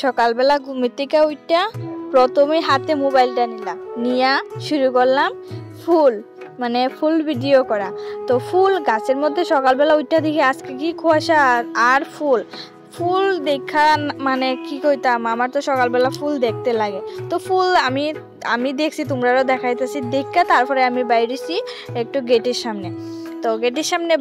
সকালবেলা ঘুমের থেকে উঠা প্রথমে হাতে মোবাইলটা নিলাম, নিয়ে শুরু করলাম ফুল ভিডিও করা। তো ফুল গাছের মধ্যে সকালবেলা উঠা দেখি আজকে কি কুয়াশা আর ফুল দেখা মানে কি কইতাম, আমার তো সকালবেলা ফুল দেখতে লাগে। তো ফুল আমি দেখছি, তোমরাও দেখাইতেছি দেখা। তারপরে আমি বাইরেছি একটু গেটের সামনে। তো গেটের সামনে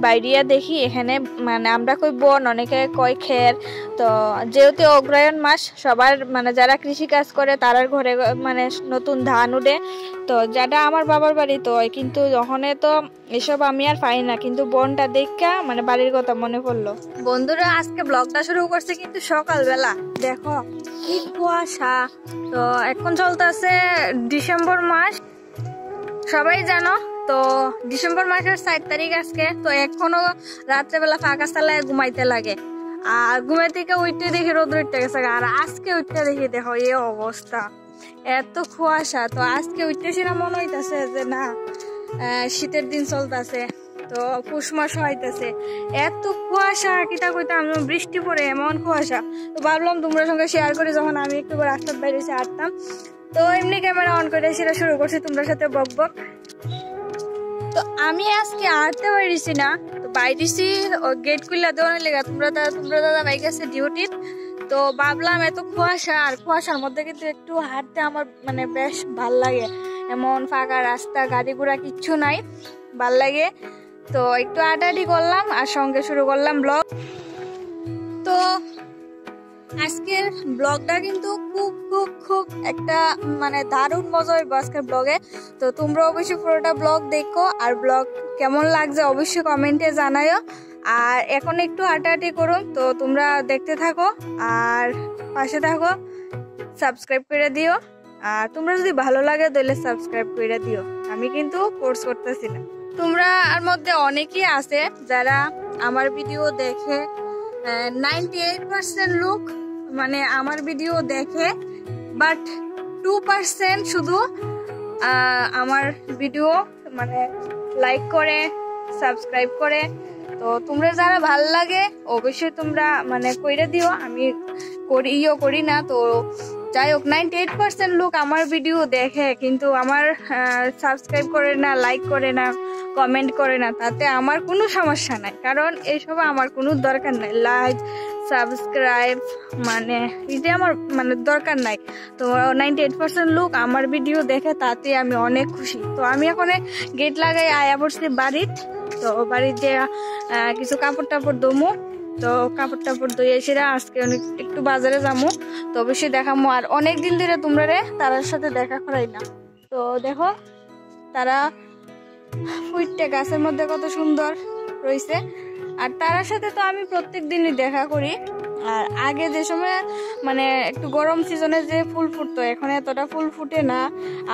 বাইরিয়া দেখি এখানে মানে আমরা কই বন, অনেকে কয় খের। তো যেহেতু অগ্রহায়ণ মাস, সবার মানে যারা কৃষি কাজ করে তারার ঘরে মানে নতুন ধান উঠে। তো যেটা আমার বাবার বাড়ি, তো কিন্তু ওখানে তো এসব আমি আর পাই না, কিন্তু বনটা দেখা মানে বাড়ির কথা মনে পড়লো। বন্ধুরা আজকে ব্লগটা শুরু করছে কিন্তু সকালবেলা, দেখো কি কুয়াশা। তো এখন চলতেছে ডিসেম্বর মাস, সবাই জানো। তো ডিসেম্বর মাসের 4 তারিখ আজকে। তো এখনো রাত্রেবেলা ফাঁকা চালায় ঘুমাইতে লাগে, আর ঘুমাই থেকে উঠতে দেখি রোদ উঠতে গেছে। আর আজকে উঠতে দেখি দেখো এই অবস্থা, এত কুয়াশা। তো আজকে উঠতেছি না, মনে হইতেছে যে না শীতের দিন চলতেছে, তো পুষ মাস হইতেছে। এত কুয়াশা, কিতা কইতাম, বৃষ্টি পড়ে এমন কুয়াশা। তো ভাবলাম তোমরা সঙ্গে শেয়ার করি, যখন আমি একটু রাস্তার বাইরে এসে হাঁটতাম। তো এমনি ক্যামেরা অন করে সেটা শুরু করছি তোমার সাথে বকবক। তো আমি আজকে হাঁটতে পারিছি না, তো বাইরেছি গেট খুললা দেওয়ার লেগে। তোমরা দাদা ভাই গেছে ডিউটির। তো ভাবলাম এত কুয়াশা, আর কুয়াশার মধ্যে কিন্তু একটু হাঁটতে আমার মানে বেশ ভাল লাগে। এমন ফাঁকা রাস্তা, গাড়ি ঘোড়া কিচ্ছু নাই, ভাল লাগে। তো একটু হাঁটাহাঁটি করলাম আর সঙ্গে শুরু করলাম ব্লগ। তো আজকের ব্লগটা কিন্তু খুব খুব খুব একটা মানে দারুণ মজা হইব আজকের ব্লগে। তো তোমরা অবশ্যই পুরোটা ব্লগ দেখো, আর ব্লগ কেমন লাগছে অবশ্যই কমেন্টে জানাইও। আর এখন একটু হাঁটাহাঁটি করুন, তো তোমরা দেখতে থাকো আর পাশে থাকো, সাবস্ক্রাইব করে দিও। আর তোমরা যদি ভালো লাগে তাহলে সাবস্ক্রাইব করে দিও, আমি কিন্তু কোর্স করতেছি না। তোমরা আর মধ্যে অনেকেই আছে যারা আমার ভিডিও দেখে, 98% লোক মানে আমার ভিডিও দেখে, বাট 2% শুধু আমার ভিডিও মানে লাইক করে, সাবস্ক্রাইব করে। তো তোমরা যারা ভাল লাগে অবশ্যই তোমরা মানে কইরা দিও, আমি করি না। তো যাই হোক, 98% লোক আমার ভিডিও দেখে কিন্তু আমার সাবস্ক্রাইব করে না, লাইক করে না, কমেন্ট করে না। তাতে আমার কোনো সমস্যা নাই, কারণ এইসব আমার কোনো দরকার নাই। লাইক সাবস্ক্রাইব মানে এটা আমার মানে দরকার নাই। তো 98% লোক আমার ভিডিও দেখে, তাতে আমি অনেক খুশি। তো আমি এখন গেট লাগাই আয়া পড়ছি বাড়িত। তো বাড়িতে কিছু কাপড় টাপড় দমু। তো কাপড় টাপড় ধুয়ে সেরা আজকে একটু বাজারে যাবো। তো অবশ্যই দেখামো। আর অনেকদিন ধরে তোমরা তারার সাথে দেখা করাই না। তো দেখো তারা ফুটতে গাছের মধ্যে কত সুন্দর রয়েছে। আর তারার সাথে তো আমি প্রত্যেক দিনই দেখা করি। আর আগে যে সময় মানে একটু গরম সিজনে যে ফুল ফুটতো, এখন এতটা ফুল ফুটে না।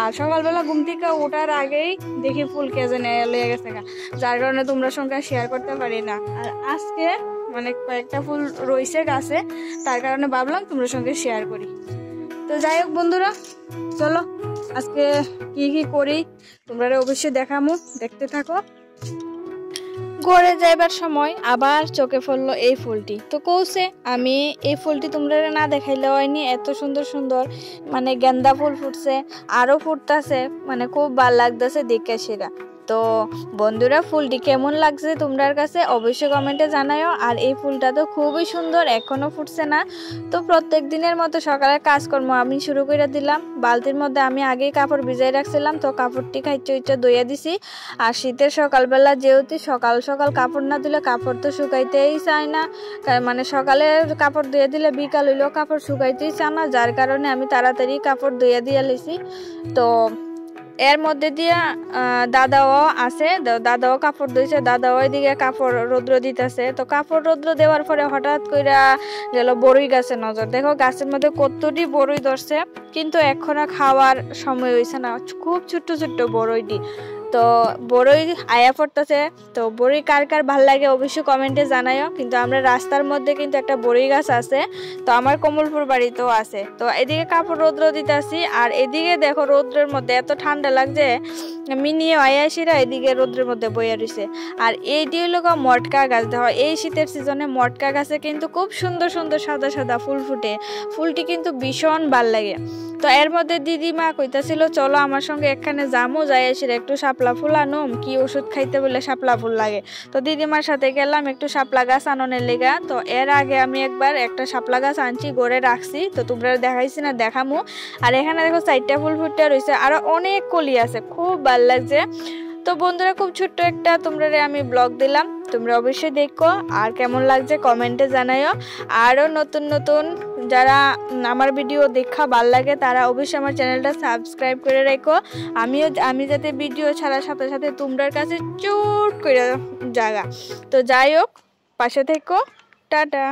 আর সকালবেলা ঘুম থেকে ওঠার আগেই দেখি ফুল কে যেন লেগে গেছে, যার কারণে তোমরা সঙ্গে শেয়ার করতে পারি না। আর আজকে মানে কয়েকটা ফুল রয়েছে গাছে, তার কারণে ভাবলাম তোমরা সঙ্গে শেয়ার করি। তো যাই হোক বন্ধুরা, চলো আজকে কি কি করি তোমরা অবশ্যই দেখামু, দেখতে থাকো। ঘরে যাইবার সময় আবার চোখে পড়লো এই ফুলটি। তো কৌছে আমি এই ফুলটি তোমরা না দেখাইলে হয়নি, এত সুন্দর সুন্দর মানে গেন্দা ফুল ফুটছে, আরো ফুটতেছে, মানে খুব ভাল লাগতেছে দেখে সেরা। তো বন্ধুরা ফুলটি কেমন লাগছে তোমার কাছে অবশ্যই কমেন্টে জানাও। আর এই ফুলটা তো খুবই সুন্দর, এখনো ফুটছে না। তো প্রত্যেক দিনের মতো সকালে কাজকর্ম আমি শুরু করে দিলাম। বালতির মধ্যে আমি আগেই কাপড় ভিজাই রাখছিলাম, তো কাপড়টি খাইচে ধুয়ে দিছি। আর শীতের সকালবেলা যেহেতু সকাল সকাল কাপড় না দিলে কাপড় তো শুকাইতেই চায় না, মানে সকালে কাপড় ধুয়ে দিলে বিকাল হইলেও কাপড় শুকাইতেই চায় না, যার কারণে আমি তাড়াতাড়ি কাপড় ধুয়ে দিয়ে লিছি। তো এর মধ্যে দিয়ে দাদাও আছে, দাদাও কাপড় ধুইছে, দাদাও ওইদিকে কাপড় রৌদ্র দিতেছে। তো কাপড় রৌদ্র দেওয়ার পরে হঠাৎ করে গেল বড়ই গাছে নজর। দেখো গাছের মধ্যে কতটি বড়ই ধরছে, কিন্তু এখনো খাওয়ার সময় হয়েছে না, খুব ছোট্ট ছোট্ট বড়ইটি। তো বড়ই আয়া পড়তেছে। তো বড়ই কার কার ভাল লাগে অবশ্যই কমেন্টে জানাইও। কিন্তু আমরা রাস্তার মধ্যে কিন্তু একটা বড়ই গাছ আছে, তো আমার কমলপুর বাড়িতেও আছে। তো এদিকে কাপড় রৌদ্র দিতেছি, আর এদিকে দেখো রৌদ্রের মধ্যে এত ঠান্ডা লাগছে, মিনিয়ে আয়াসিরা এদিকে রৌদ্রের মধ্যে বইয়া রয়েছে। আর এইটি হলো মটকা গাছ। দেখো এই শীতের সিজনে মটকা গাছে কিন্তু খুব সুন্দর সুন্দর সাদা সাদা ফুল ফুটে, ফুলটি কিন্তু ভীষণ ভাল লাগে। তো এর মধ্যে দিদিমা কইতাছিল চলো আমার সঙ্গে এখানে যামো, যাই এসে একটু শাপলা ফুল আনুম, কি ওষুধ খাইতে বলে শাপলা ফুল লাগে। তো দিদিমার সাথে গেলাম একটু শাপলা গাছ আননের লেগা। তো এর আগে আমি একবার একটা শাপলা গাছ আনছি, গড়ে রাখছি, তো তোমরা দেখাইছি না, দেখামু। আর এখানে দেখো 4টা ফুল ফুটে রয়েছে, আরো অনেক কলি আছে, খুব ভাল লাগছে। তো বন্ধুরা খুব ছোট্ট একটা তোমরা আমি ব্লগ দিলাম, তোমরা অবশ্যই দেখো, আর কেমন লাগছে কমেন্টে জানাইও। আরও নতুন নতুন যারা আমার ভিডিও দেখা ভাল লাগে তারা অবশ্যই আমার চ্যানেলটা সাবস্ক্রাইব করে রাখো। আমি যাতে ভিডিও ছাড়ার সাথে সাথে তোমরার কাছে চুট করে জায়গা। তো যাই হোক, পাশে থেকো, টাটা।